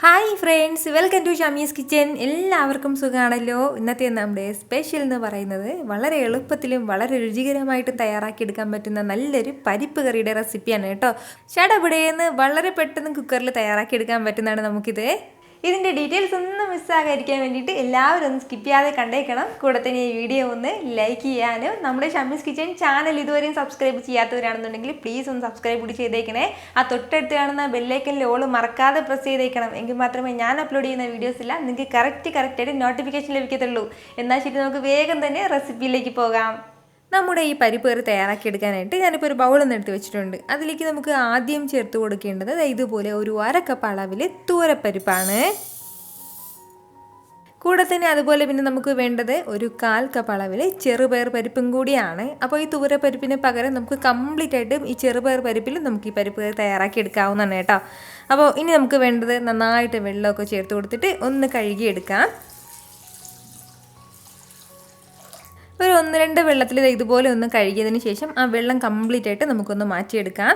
Hi friends, welcome to Shamees kitchen. എല്ലാവർക്കും സുഖമാണല്ലോ. ഇന്നത്തെ നമ്മുടെ സ്പെഷ്യൽ എന്ന് പറയുന്നത് വളരെ എളുപ്പത്തിലും വളരെ രുചികരമായിട്ടും തയ്യാറാക്കിയെടുക്കാൻ പറ്റുന്ന നല്ലൊരു പരിപ്പ് കറിയുടെ റെസിപ്പിയാണ് കേട്ടോ. ചടപടയെന്ന് വളരെ പെട്ടെന്ന് കുക്കറിൽ തയ്യാറാക്കിയെടുക്കാൻ പറ്റുന്നതാണ് നമുക്കിത്. ഇതിൻ്റെ ഡീറ്റെയിൽസ് ഒന്നും മിസ്സാകാതിരിക്കാൻ വേണ്ടിയിട്ട് എല്ലാവരും ഒന്ന് സ്കിപ്പ് ചെയ്യാതെ കണ്ടേക്കണം. കൂടെ തന്നെ ഈ വീഡിയോ ഒന്ന് ലൈക്ക് ചെയ്യാനും നമ്മുടെ ഷമീസ് കിച്ചൻ ചാനൽ ഇതുവരെയും സബ്സ്ക്രൈബ് ചെയ്യാത്തവരാണെന്നുണ്ടെങ്കിൽ പ്ലീസ് ഒന്ന് സബ്സ്ക്രൈബ് കൂടി ചെയ്തേക്കണേ. ആ തൊട്ടടുത്ത് കാണുന്ന ബെല്ലൈക്കനിൽ ഓൾ മറക്കാതെ പ്രസ് ചെയ്തേക്കണം. എങ്കിൽ മാത്രമേ ഞാൻ അപ്ലോഡ് ചെയ്യുന്ന വീഡിയോസ് എല്ലാം നിങ്ങൾക്ക് കറക്റ്റായിട്ട് നോട്ടിഫിക്കേഷൻ ലഭിക്കത്തുള്ളൂ. എന്നാൽ ശരി, നമുക്ക് വേഗം തന്നെ റെസിപ്പിയിലേക്ക് പോകാം. നമ്മുടെ ഈ പരിപ്പ് കറി തയ്യാറാക്കിയെടുക്കാനായിട്ട് ഞാനിപ്പോൾ ഒരു ബൗളൊന്നും എടുത്ത് വെച്ചിട്ടുണ്ട്. അതിലേക്ക് നമുക്ക് ആദ്യം ചേർത്ത് കൊടുക്കേണ്ടത് ഇതുപോലെ ഒരു 1/2 കപ്പ് അളവിൽ തൂരപ്പരിപ്പാണ്. കൂടെ തന്നെ അതുപോലെ പിന്നെ നമുക്ക് വേണ്ടത് ഒരു 1/4 കപ്പ് അളവിൽ ചെറുപയർ പരിപ്പും കൂടിയാണ്. അപ്പോൾ ഈ തൂരപ്പരിപ്പിന് പകരം നമുക്ക് കംപ്ലീറ്റ് ആയിട്ടും ഈ ചെറുപയർ പരിപ്പിൽ നമുക്ക് ഈ പരിപ്പ് കറി തയ്യാറാക്കി എടുക്കാവുന്നതാണ് കേട്ടോ. അപ്പോൾ ഇനി നമുക്ക് വേണ്ടത് നന്നായിട്ട് വെള്ളമൊക്കെ ചേർത്ത് കൊടുത്തിട്ട് ഒന്ന് കഴുകിയെടുക്കാം. ഒരു 1-2 വെള്ളത്തിൽ ഇതുപോലെ ഒന്ന് കഴുകിയതിന് ശേഷം ആ വെള്ളം കംപ്ലീറ്റ് ആയിട്ട് നമുക്കൊന്ന് മാറ്റിയെടുക്കാം.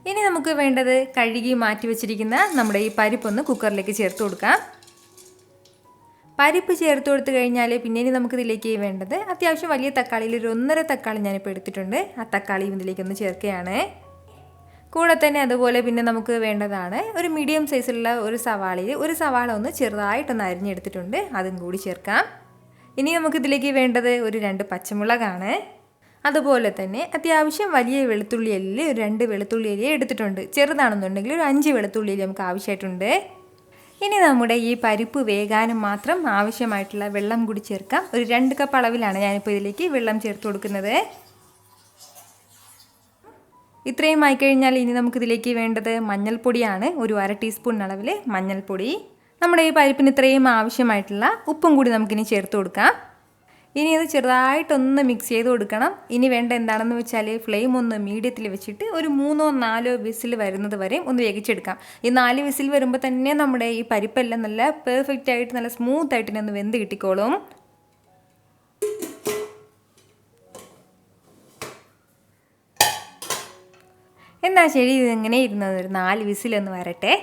ഇനി നമുക്ക് വേണ്ടത് കഴുകി മാറ്റി വെച്ചിരിക്കുന്ന നമ്മുടെ ഈ പരിപ്പൊന്ന് കുക്കറിലേക്ക് ചേർത്ത് കൊടുക്കാം. പരിപ്പ് ചേർത്ത് കൊടുത്തു കഴിഞ്ഞാൽ പിന്നെ ഇനി നമുക്കിതിലേക്ക് വേണ്ടത് അത്യാവശ്യം വലിയ തക്കാളിയിൽ ഒരു 1.5 തക്കാളി ഞാനിപ്പോൾ എടുത്തിട്ടുണ്ട്. ആ തക്കാളിയും ഇതിലേക്കൊന്ന് ചേർക്കുകയാണ്. കൂടെ തന്നെ അതുപോലെ പിന്നെ നമുക്ക് വേണ്ടതാണ് ഒരു മീഡിയം സൈസിലുള്ള ഒരു സവാളയിൽ ഒരു സവാള ഒന്ന് ചെറുതായിട്ടൊന്ന് അരിഞ്ഞെടുത്തിട്ടുണ്ട്. അതും കൂടി ചേർക്കാം. ഇനി നമുക്കിതിലേക്ക് വേണ്ടത് ഒരു 2 പച്ചമുളകാണ്. അതുപോലെ തന്നെ അത്യാവശ്യം വലിയ വെളുത്തുള്ളി അല്ലിൽ ഒരു 2 വെളുത്തുള്ളി അല്ലി എടുത്തിട്ടുണ്ട്. ചെറുതാണെന്നുണ്ടെങ്കിൽ ഒരു 5 വെളുത്തുള്ളി അല്ലി നമുക്ക് ആവശ്യമായിട്ടുണ്ട്. ഇനി നമ്മുടെ ഈ പരിപ്പ് വേകാനും മാത്രം ആവശ്യമായിട്ടുള്ള വെള്ളം കൂടി ചേർക്കാം. ഒരു 2 കപ്പ് അളവിലാണ് ഞാനിപ്പോൾ ഇതിലേക്ക് വെള്ളം ചേർത്ത് കൊടുക്കുന്നത്. ഇത്രയും ആയിക്കഴിഞ്ഞാൽ ഇനി നമുക്കിതിലേക്ക് വേണ്ടത് മഞ്ഞൾപ്പൊടിയാണ്. ഒരു 1/2 ടീസ്പൂൺ അളവിൽ മഞ്ഞൾപ്പൊടി. നമ്മുടെ ഈ പരിപ്പിന് ഇത്രയും ആവശ്യമായിട്ടുള്ള ഉപ്പും കൂടി നമുക്കിനി ചേർത്ത് കൊടുക്കാം. ഇനി ഇത് ചെറുതായിട്ടൊന്ന് മിക്സ് ചെയ്ത് കൊടുക്കണം. ഇനി വേണ്ട എന്താണെന്ന് വെച്ചാൽ ഫ്ലെയിം ഒന്ന് മീഡിയത്തിൽ വെച്ചിട്ട് ഒരു 3-4 വിസിൽ വരുന്നത് വരെ ഒന്ന് വേവിച്ചെടുക്കാം. ഈ 4 വിസിൽ വരുമ്പോൾ തന്നെ നമ്മുടെ ഈ പരിപ്പെല്ലാം നല്ല പെർഫെക്റ്റ് ആയിട്ട് നല്ല സ്മൂത്ത് ആയിട്ട് ഒന്ന് വെന്ത് കിട്ടിക്കോളും. എന്നാൽ ശരി, ഇതെങ്ങനെ ഇരുന്നത് ഒരു 4 വിസിലൊന്ന് വരട്ടെ.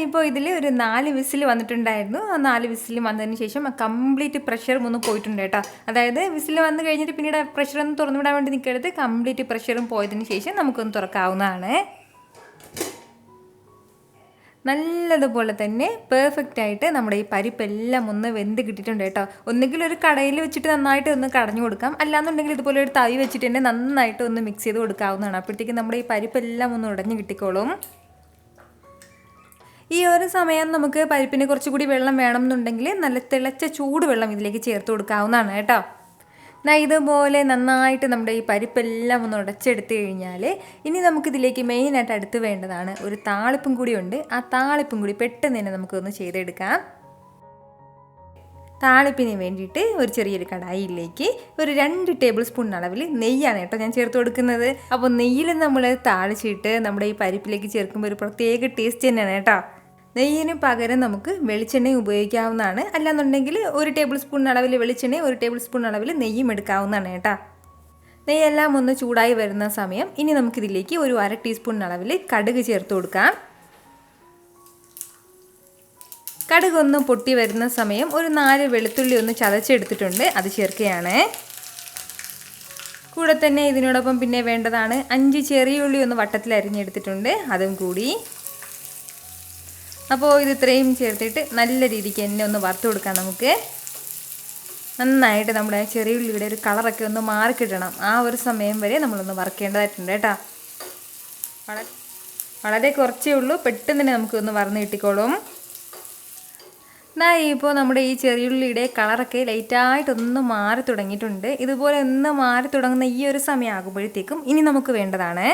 ഇപ്പോൾ ഇതിൽ ഒരു 4 വിസിൽ വന്നിട്ടുണ്ടായിരുന്നു. ആ 4 വിസിൽ വന്നതിന് ശേഷം കംപ്ലീറ്റ് പ്രഷറും ഒന്ന് പോയിട്ടുണ്ട് കേട്ടോ. അതായത് വിസിൽ വന്ന് കഴിഞ്ഞിട്ട് പിന്നീട് പ്രഷറൊന്ന് തുറന്നു വിടാൻ വേണ്ടി നിൽക്കരുത്. കംപ്ലീറ്റ് പ്രഷറും പോയതിന് ശേഷം നമുക്കൊന്ന് തുറക്കാവുന്നതാണ്. നല്ലതുപോലെ തന്നെ പെർഫെക്റ്റ് ആയിട്ട് നമ്മുടെ ഈ പരിപ്പെല്ലാം ഒന്ന് വെന്ത് കിട്ടിയിട്ടുണ്ട് കേട്ടോ. ഒന്നുകിൽ ഒരു കടയിൽ വെച്ചിട്ട് നന്നായിട്ട് ഒന്ന് കടഞ്ഞു കൊടുക്കാം, അല്ലാന്നുണ്ടെങ്കിൽ ഇതുപോലെ ഒരു തവി വെച്ചിട്ട് തന്നെ നന്നായിട്ട് ഒന്ന് മിക്സ് ചെയ്ത് കൊടുക്കാവുന്നതാണ്. അപ്പോഴത്തേക്കും നമ്മുടെ ഈ പരിപ്പെല്ലാം ഒന്ന് ഉടഞ്ഞു കിട്ടിക്കോളും. ഈ ഒരു സമയം നമുക്ക് പരിപ്പിന് കുറച്ചുകൂടി വെള്ളം വേണമെന്നുണ്ടെങ്കിൽ നല്ല തിളച്ച ചൂട് വെള്ളം ഇതിലേക്ക് ചേർത്ത് കൊടുക്കാവുന്നതാണ് കേട്ടോ. ഇതുപോലെ നന്നായിട്ട് നമ്മുടെ ഈ പരിപ്പെല്ലാം ഒന്ന് ഉടച്ചെടുത്ത് കഴിഞ്ഞാൽ ഇനി നമുക്കിതിലേക്ക് മെയിനായിട്ട് അടുത്ത് വേണ്ടതാണ് ഒരു താളിപ്പും കൂടി ഉണ്ട്. ആ താളിപ്പും കൂടി പെട്ടെന്ന് തന്നെ നമുക്കൊന്ന് ചെയ്തെടുക്കാം. താളിപ്പിന് വേണ്ടിയിട്ട് ഒരു ചെറിയൊരു കടായിലേക്ക് ഒരു 2 ടേബിൾ സ്പൂൺ അളവിൽ നെയ്യാണ് കേട്ടോ ഞാൻ ചേർത്ത് കൊടുക്കുന്നത്. അപ്പോൾ നെയ്യിൽ നമ്മൾ താളിച്ചിട്ട് നമ്മുടെ ഈ പരിപ്പിലേക്ക് ചേർക്കുമ്പോൾ ഒരു പ്രത്യേക ടേസ്റ്റ് തന്നെയാണ് കേട്ടോ. നെയ്യിന് പകരം നമുക്ക് വെളിച്ചെണ്ണ ഉപയോഗിക്കാവുന്നതാണ്. അല്ലാന്നുണ്ടെങ്കിൽ 1 ടേബിൾ സ്പൂൺ അളവിൽ വെളിച്ചെണ്ണ 1 ടേബിൾ സ്പൂൺ അളവിൽ നെയ്യും എടുക്കാവുന്നതാണ് കേട്ടോ. നെയ്യെല്ലാം ഒന്ന് ചൂടായി വരുന്ന സമയം ഇനി നമുക്കിതിലേക്ക് ഒരു 1/2 ടീസ്പൂൺ അളവിൽ കടുക് ചേർത്ത് കൊടുക്കാം. കടുക് ഒന്ന് പൊട്ടി വരുന്ന സമയം ഒരു 4 വെളുത്തുള്ളി ഒന്ന് ചതച്ചെടുത്തിട്ടുണ്ട്, അത് ചേർക്കുകയാണ്. കൂടെ തന്നെ ഇതിനോടൊപ്പം പിന്നെ വേണ്ടതാണ് 5 ചെറിയ ഉള്ളി ഒന്ന് വട്ടത്തിൽ അരിഞ്ഞെടുത്തിട്ടുണ്ട്, അതും കൂടി. അപ്പോൾ ഇത് ഇത്രയും ചേർത്തിട്ട് നല്ല രീതിക്ക് എന്നെ ഒന്ന് വറുത്ത് കൊടുക്കാം. നമുക്ക് നന്നായിട്ട് നമ്മുടെ ചെറിയ ഉള്ളിയുടെ ഒരു കളറൊക്കെ ഒന്ന് മാറിക്കിട്ടണം. ആ ഒരു സമയം വരെ നമ്മളൊന്ന് വറുക്കേണ്ടതായിട്ടുണ്ട് കേട്ടോ. വളരെ കുറച്ചേ ഉള്ളൂ, പെട്ടെന്ന് തന്നെ നമുക്കൊന്ന് വറന്ന് കിട്ടിക്കോളും. ഇപ്പോൾ നമ്മുടെ ഈ ചെറിയുള്ളിയുടെ കളറൊക്കെ ലൈറ്റായിട്ടൊന്ന് മാറി തുടങ്ങിയിട്ടുണ്ട്. ഇതുപോലെ ഒന്ന് മാറി തുടങ്ങുന്ന ഈ ഒരു സമയം ആകുമ്പോഴത്തേക്കും ഇനി നമുക്ക് വേണ്ടതാണ്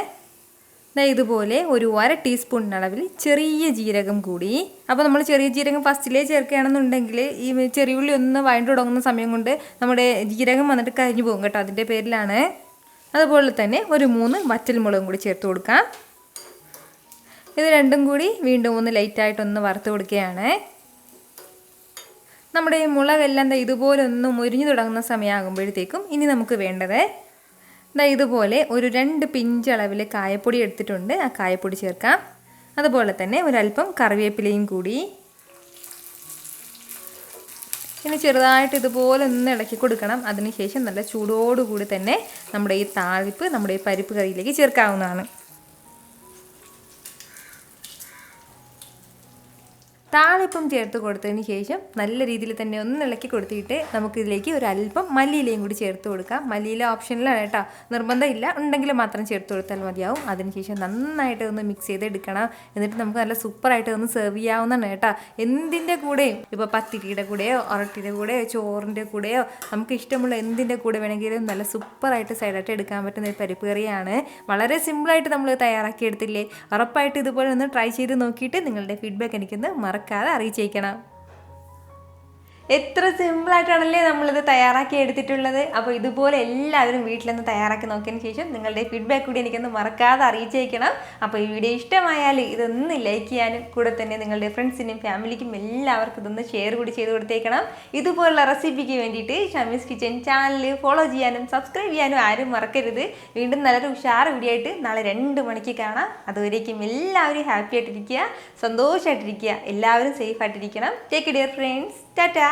ഇതുപോലെ ഒരു 1/2 ടീസ്പൂൺ അളവിൽ ചെറിയ ജീരകം കൂടി. അപ്പോൾ നമ്മൾ ചെറിയ ജീരകം ഫസ്റ്റിലേ ചേർക്കുകയാണെന്നുണ്ടെങ്കിൽ ഈ ചെറിയുള്ളി ഒന്ന് വഴണ്ട് തുടങ്ങുന്ന സമയം കൊണ്ട് നമ്മുടെ ജീരകം വന്നിട്ട് കരിഞ്ഞു പോകും കേട്ടോ, അതിൻ്റെ പേരിലാണ്. അതുപോലെ തന്നെ ഒരു 3 വറ്റൽമുളകും കൂടി ചേർത്ത് കൊടുക്കാം. ഇത് രണ്ടും കൂടി വീണ്ടും ഒന്ന് ലൈറ്റായിട്ടൊന്ന് വറുത്ത് കൊടുക്കുകയാണ്. നമ്മുടെ ഈ മുളകെല്ലാം ഇതുപോലെ ഒന്ന് മുരിഞ്ഞു തുടങ്ങുന്ന സമയമാകുമ്പോഴത്തേക്കും ഇനി നമുക്ക് വേണ്ടത് ഇതുപോലെ ഒരു 2 പിഞ്ച് അളവിൽ കായപ്പൊടി എടുത്തിട്ടുണ്ട്. ആ കായപ്പൊടി ചേർക്കാം. അതുപോലെ തന്നെ ഒരല്പം കറിവേപ്പിലയും കൂടി. ഇനി ചെറുതായിട്ട് ഇതുപോലെ ഒന്ന് ഇളക്കി കൊടുക്കണം. അതിനുശേഷം നല്ല ചൂടോടുകൂടി തന്നെ നമ്മുടെ ഈ താളിപ്പ് നമ്മുടെ ഈ പരിപ്പ് കറിയിലേക്ക് ചേർക്കാവുന്നതാണ്. താളിപ്പം ചേർത്ത് കൊടുത്തതിന് ശേഷം നല്ല രീതിയിൽ തന്നെ ഒന്ന് ഇളക്കി കൊടുത്തിട്ട് നമുക്കിതിലേക്ക് ഒരല്പം മല്ലിയിലയും കൂടി ചേർത്ത് കൊടുക്കാം. മല്ലിയില ഓപ്ഷനിലാണ് കേട്ടോ, നിർബന്ധമില്ല, ഉണ്ടെങ്കിൽ മാത്രം ചേർത്ത് കൊടുത്താൽ മതിയാവും. അതിനുശേഷം നന്നായിട്ട് ഒന്ന് മിക്സ് ചെയ്തെടുക്കണം. എന്നിട്ട് നമുക്ക് നല്ല സൂപ്പറായിട്ട് ഒന്ന് സെർവ് ചെയ്യാവുന്നതാണ് കേട്ടോ. എന്തിൻ്റെ കൂടെയും, ഇപ്പോൾ പത്തിരിയുടെ കൂടെയോ ഒറട്ടിയുടെ കൂടെയോ ചോറിൻ്റെ കൂടെയോ നമുക്ക് ഇഷ്ടമുള്ള എന്തിൻ്റെ കൂടെ വേണമെങ്കിലും നല്ല സൂപ്പറായിട്ട് സൈഡായിട്ട് എടുക്കാൻ പറ്റുന്ന ഒരു പരിപ്പ് കറിയാണ്. വളരെ സിമ്പിളായിട്ട് നമ്മൾ തയ്യാറാക്കി എടുത്തില്ലേ? ഉറപ്പായിട്ട് ഇതുപോലെ ഒന്ന് ട്രൈ ചെയ്ത് നോക്കിയിട്ട് നിങ്ങളുടെ ഫീഡ്ബാക്ക് എനിക്കൊന്ന് മറക്കാതെ അറിയിച്ചേക്കണം. എത്ര സിമ്പിളായിട്ടാണല്ലേ നമ്മളിത് തയ്യാറാക്കി എടുത്തിട്ടുള്ളത്. അപ്പോൾ ഇതുപോലെ എല്ലാവരും വീട്ടിലൊന്ന് തയ്യാറാക്കി നോക്കിയതിന് ശേഷം നിങ്ങളുടെ ഫീഡ്ബാക്ക് കൂടി എനിക്കൊന്ന് മറക്കാതെ അറിയിച്ചേക്കണം. അപ്പോൾ ഈ വീഡിയോ ഇഷ്ടമായാൽ ഇതൊന്ന് ലൈക്ക് ചെയ്യാനും കൂടെ തന്നെ നിങ്ങളുടെ ഫ്രണ്ട്സിനും ഫാമിലിക്കും എല്ലാവർക്കും ഇതൊന്ന് ഷെയർ കൂടി ചെയ്ത് കൊടുത്തേക്കണം. ഇതുപോലുള്ള റെസിപ്പിക്ക് വേണ്ടിയിട്ട് ഷമീസ് കിച്ചൻ ചാനൽ ഫോളോ ചെയ്യാനും സബ്സ്ക്രൈബ് ചെയ്യാനും ആരും മറക്കരുത്. വീണ്ടും നല്ലൊരു ഉഷാർ വീഡിയോ ആയിട്ട് നാളെ 2 മണിക്ക് കാണാം. അതുവരേക്കും എല്ലാവരും ഹാപ്പി ആയിട്ടിരിക്കുക, സന്തോഷമായിട്ടിരിക്കുക, എല്ലാവരും സേഫ് ആയിട്ടിരിക്കണം. Take care friends. ടാറ്റാ.